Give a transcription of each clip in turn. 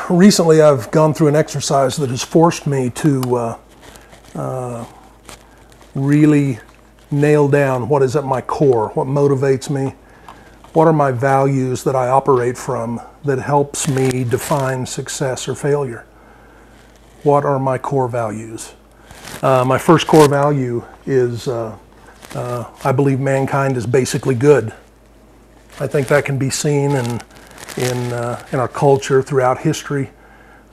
recently I've gone through an exercise that has forced me to really nail down what is at my core, what motivates me, what are my values that I operate from that helps me define success or failure. What are my core values? My first core value is I believe mankind is basically good. I think that can be seen in our culture throughout history,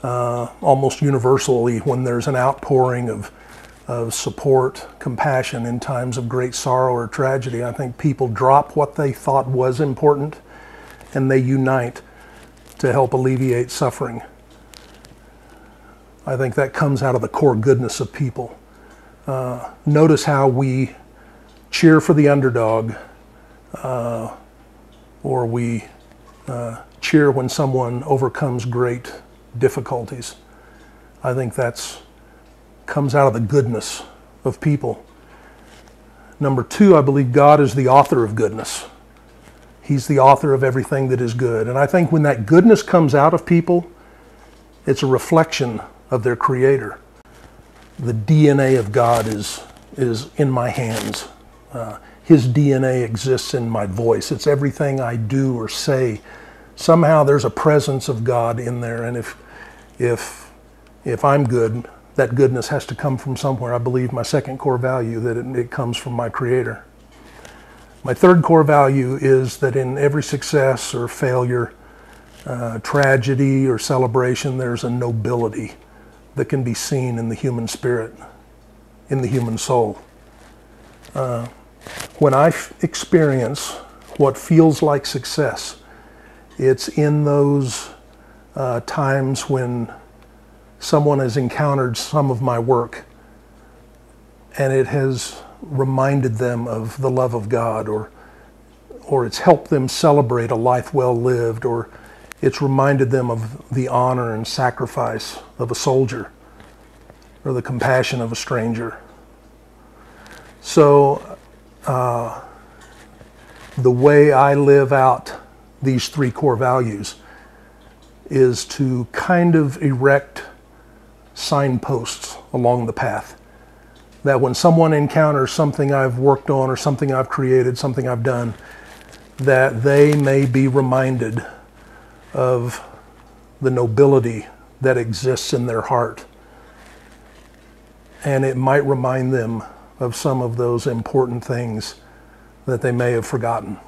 almost universally when there's an outpouring of support, compassion in times of great sorrow or tragedy. I think people drop what they thought was important and they unite to help alleviate suffering. I think that comes out of the core goodness of people. Notice how we cheer for the underdog, or we cheer when someone overcomes great difficulties. I think that's comes out of the goodness of people. Number two, I believe God is the author of goodness. He's the author of everything that is good. And I think when that goodness comes out of people, it's a reflection of their Creator. The DNA of God is in my hands. His DNA exists in my voice. It's everything I do or say. Somehow there's a presence of God in there, and if I'm good, that goodness has to come from somewhere. I believe my second core value, that it comes from my Creator. My third core value is that in every success or failure, tragedy or celebration, there's a nobility that can be seen in the human spirit, in the human soul. When I experience what feels like success, it's in those times when someone has encountered some of my work and it has reminded them of the love of God, or it's helped them celebrate a life well lived, or it's reminded them of the honor and sacrifice of a soldier or the compassion of a stranger. So the way I live out these three core values is to kind of erect signposts along the path, that when someone encounters something I've worked on or something I've created, something I've done, that they may be reminded of the nobility that exists in their heart. And it might remind them of some of those important things that they may have forgotten.